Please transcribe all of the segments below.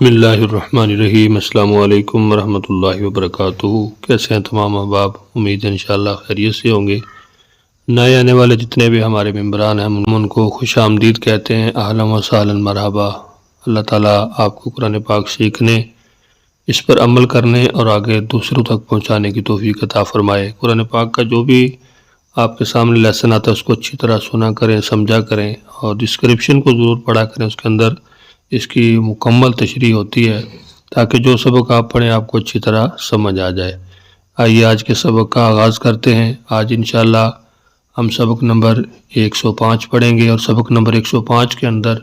بسم اللہ الرحمن الرحیم۔ السلام علیکم ورحمۃ اللہ وبرکاتہ۔ کیسے ہیں تمام احباب؟ امید ہے انشاءاللہ خیریت سے ہوں گے۔ نئے آنے والے جتنے بھی ہمارے ممبران ہیں ہم ان کو خوش آمدید کہتے ہیں، اہلا و سہلا مرحبا۔ اللہ تعالیٰ آپ کو قرآن پاک سیکھنے، اس پر عمل کرنے اور آگے دوسروں تک پہنچانے کی توفیق عطا فرمائے۔ قرآن پاک کا جو بھی آپ کے سامنے لیسن آتا ہے اس کو اچھی طرح سنا کریں، سمجھا کریں، اور ڈسکرپشن کو ضرور پڑھا کریں۔ اس کے اندر اس کی مکمل تشریح ہوتی ہے تاکہ جو سبق آپ پڑھیں آپ کو اچھی طرح سمجھ آ جائے۔ آئیے آج کے سبق کا آغاز کرتے ہیں۔ آج انشاءاللہ ہم سبق نمبر 105 پڑھیں گے، اور سبق نمبر 105 کے اندر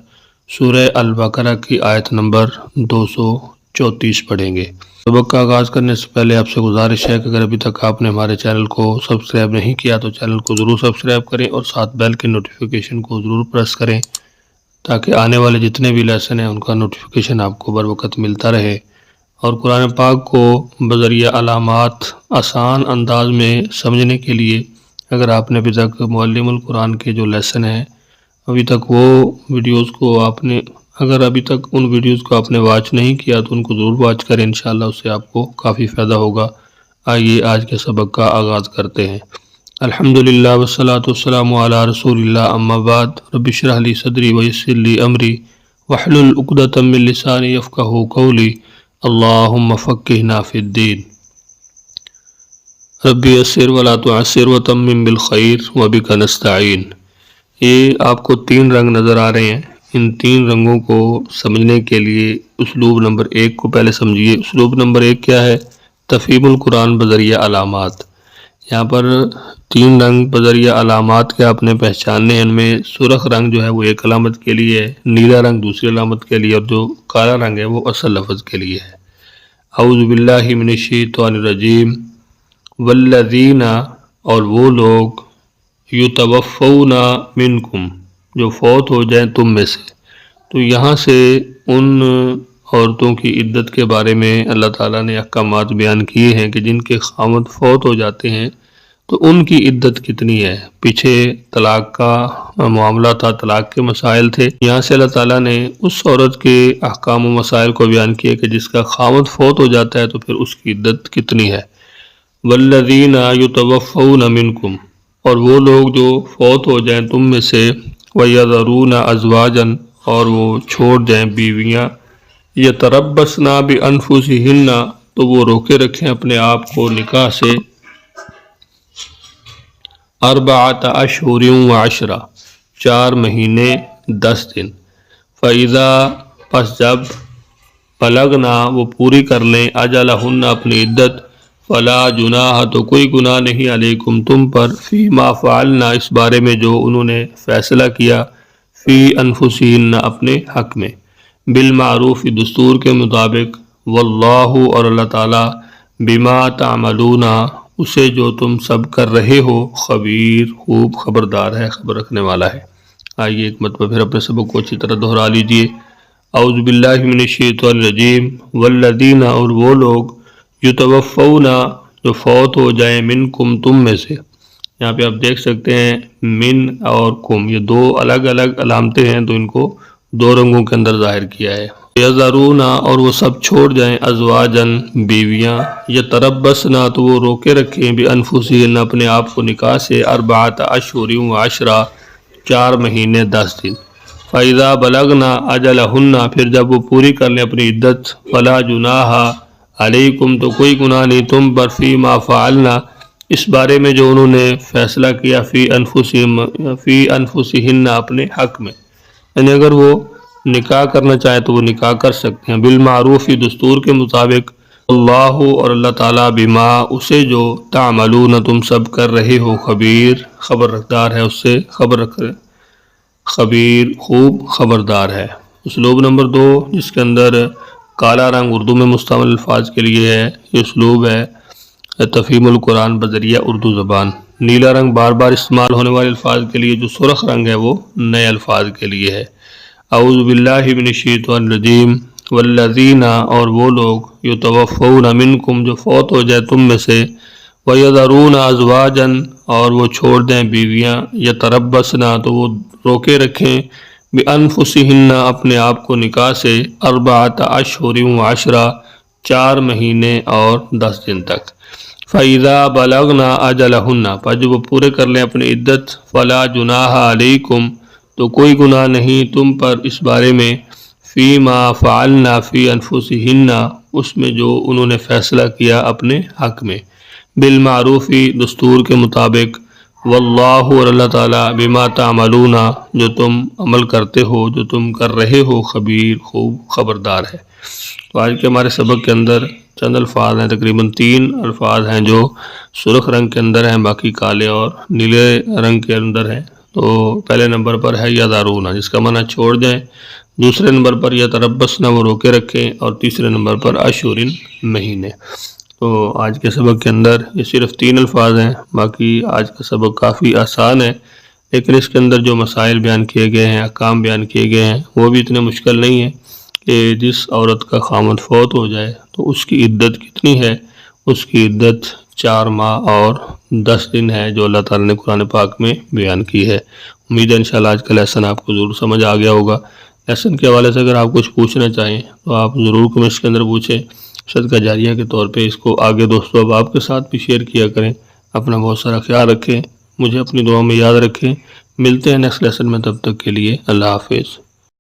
سورہ البقرہ کی آیت نمبر 234 پڑھیں گے۔ سبق کا آغاز کرنے سے پہلے آپ سے گزارش ہے کہ اگر ابھی تک آپ نے ہمارے چینل کو سبسکرائب نہیں کیا تو چینل کو ضرور سبسکرائب کریں، اور ساتھ بیل کے نوٹیفیکیشن کو ضرور پریس کریں تاکہ آنے والے جتنے بھی لیسن ہیں ان کا نوٹیفیکیشن آپ کو بر وقت ملتا رہے۔ اور قرآن پاک کو بذریعہ علامات آسان انداز میں سمجھنے کے لیے اگر آپ نے ابھی تک معلم القرآن کے جو لیسن ہیں ابھی تک وہ ویڈیوز کو ان ویڈیوز کو آپ نے واچ نہیں کیا تو ان کو ضرور واچ کریں، انشاءاللہ اس سے آپ کو کافی فائدہ ہوگا۔ آئیے آج کے سبق کا آغاز کرتے ہیں۔ الحمدللہ والصلاة والسلام علی رسول اللہ، اما بعد، رب اشرح لی صدری ویسر لی امری واحلل عقدۃ من لسانی یفقہوا قولی، اللہم فقہنا فی الدین، رب یسر ولا تعسر وتمم بالخیر وبک نستعین۔ یہ آپ کو 3 رنگ نظر آ رہے ہیں۔ ان 3 رنگوں کو سمجھنے کے لیے اسلوب نمبر 1 کو پہلے سمجھیے۔ اسلوب نمبر 1 کیا ہے؟ تفہیم القرآن بذریعہ علامات۔ یہاں پر 3 رنگ بذریعہ علامات کے آپ نے پہچاننے ہیں۔ ان میں سرخ رنگ جو ہے وہ ایک علامت کے لیے ہے، نیلا رنگ دوسری علامت کے لیے، اور جو کالا رنگ ہے وہ اصل لفظ کے لیے ہے۔ اعوذ باللہ من الشیطان الرجیم، والذین، اور وہ لوگ، یتوفون منکم، جو فوت ہو جائیں تم میں سے۔ تو یہاں سے ان عورتوں کی عدت کے بارے میں اللہ تعالیٰ نے احکامات بیان کیے ہیں کہ جن کے خاوند فوت ہو جاتے ہیں تو ان کی عدت کتنی ہے۔ پیچھے طلاق کا معاملہ تھا، طلاق کے مسائل تھے، یہاں سے اللہ تعالیٰ نے اس عورت کے احکام و مسائل کو بیان کیا کہ جس کا خاوند فوت ہو جاتا ہے تو پھر اس کی عدت کتنی ہے۔ والذین یتوفون منکم، اور وہ لوگ جو فوت ہو جائیں تم میں سے، وَيَذَرُونَ أَزْوَاجًا، اور وہ چھوڑ جائیں بیویاں، یتربصن بِأَنفُسِهِنَّ، تو وہ روکے رکھیں اپنے آپ کو نکاح سے، 4 اشہر و10، 4 مہینے 10 دن، فَإِذَا، پس جب، بلغنا، وہ پوری کر لیں، اجلہن، اپنی عدت، فلا جناح، تو کوئی گناہ نہیں، علیکم، تم پر، فیما فعلنا، اس بارے میں جو انہوں نے فیصلہ کیا، فی انفسہن، اپنے حق میں، بالمعروف، دستور کے مطابق، واللہ، اور اللہ تعالیٰ، بما تعملون، اسے جو تم سب کر رہے ہو، خبیر، خوب خبردار ہے، خبر رکھنے والا ہے۔ آئیے ایک مرتبہ پھر اپنے سبق کو اچھی طرح دہرا لیجئے۔ اعوذ باللہ من الشیطان الرجیم، والذین، اور وہ لوگ، یتوفون، جو فوت ہو جائیں، منکم، تم میں سے۔ یہاں پہ آپ دیکھ سکتے ہیں من اور کم، یہ 2 الگ الگ علامتیں ہیں تو ان کو 2 رنگوں کے اندر ظاہر کیا ہے۔ یذرون، اور وہ سب چھوڑ جائیں، ازواجن، بیویاں، یتربصن، تو وہ روکے رکھیں، بانفسہن، اپنے آپ کو نکاح سے، 4 اشہر و10، 4 مہینے 10 دن، فَإِذَا بَلَغْنَا أَجَلَهُنَّ، پھر جب وہ پوری کر لیں اپنی عدت، فَلَا جُنَاحَ عَلَيْكُمْ، تو کوئی گناہ نہیں تم پر، فِيمَا فَعَلْنَا، اس بارے میں جو انہوں نے فیصلہ کیا، فی انفسہن، اپنے حق میں، یعنی اگر وہ نکاح کرنا چاہیں تو وہ نکاح کر سکتے ہیں، بالمعروف، دستور کے مطابق، اللہ، اور اللہ تعالیٰ، بما، اسے جو، تعملون، تم سب کر رہے ہو، خبیر، خبر رکھدار ہے، اس سے خبیر، خوب خبردار ہے۔ اسلوب نمبر 2 جس کے اندر کالا رنگ اردو میں مستعمل الفاظ کے لیے ہے، یہ اسلوب ہے تفہیم القرآن بذریعہ اردو زبان۔ نیلا رنگ بار بار استعمال ہونے والے الفاظ کے لیے، جو سرخ رنگ ہے وہ نئے الفاظ کے لیے ہے۔ اعوذ باللہ من الشیطان الرجیم، والذین، اور وہ لوگ، یتوفون منکم، جو فوت ہو جائے تم میں سے، وَيَذَرُونَ أَزْوَاجًا، اور وہ چھوڑ دیں بیویاں، یتربصن، تو وہ روکے رکھیں، بِأَنفُسِهِنَّ اپنے آپ کو نکاح سے 4 اشہر و 10 4 مہینے اور 10 دن تک۔ فَإِذَا بَلَغْنَا أَجَلَهُنَّ پس جب وہ پورے کر لیں اپنی عدت فَلَا جُنَاحَ عَلَيْكُمْ تو کوئی گناہ نہیں تم پر اس بارے میں فی ما فعلنا فی انفسہن اس میں جو انہوں نے فیصلہ کیا اپنے حق میں، بالمعروفی دستور کے مطابق، واللہ اور اللہ تعالیٰ بما تعملون جو تم عمل کرتے ہو جو تم کر رہے ہو خبیر خوب خبردار ہے۔ تو آج کے ہمارے سبق کے اندر چند الفاظ ہیں، تقریباً 3 الفاظ ہیں جو سرخ رنگ کے اندر ہیں، باقی کالے اور نیلے رنگ کے اندر ہیں۔ تو پہلے نمبر پر ہے یذرون جس کا معنی چھوڑ جائیں، دوسرے نمبر پر یتربصن وہ روکے رکھیں، اور تیسرے نمبر پر اشہر مہینے۔ تو آج کے سبق کے اندر یہ صرف 3 الفاظ ہیں، باقی آج کا سبق کافی آسان ہے، لیکن اس کے اندر جو مسائل بیان کیے گئے ہیں، احکام بیان کیے گئے ہیں، وہ بھی اتنے مشکل نہیں ہیں کہ جس عورت کا خامد فوت ہو جائے تو اس کی عدت کتنی ہے؟ اس کی عدت 4 ماہ اور 10 دن ہے جو اللہ تعالیٰ نے قرآن پاک میں بیان کی ہے۔ امید ہے انشاءاللہ آج کا لیسن آپ کو ضرور سمجھ آ گیا ہوگا۔ لیسن کے حوالے سے اگر آپ کچھ پوچھنا چاہیں تو آپ ضرور کمنٹس کے اندر پوچھیں، صدقہ جاریہ کے طور پہ اس کو آگے دوستوں اب آپ کے ساتھ بھی شیئر کیا کریں۔ اپنا بہت سارا خیال رکھیں، مجھے اپنی دعا میں یاد رکھیں۔ ملتے ہیں نیکسٹ لیسن میں، تب تک کے لیے اللہ حافظ۔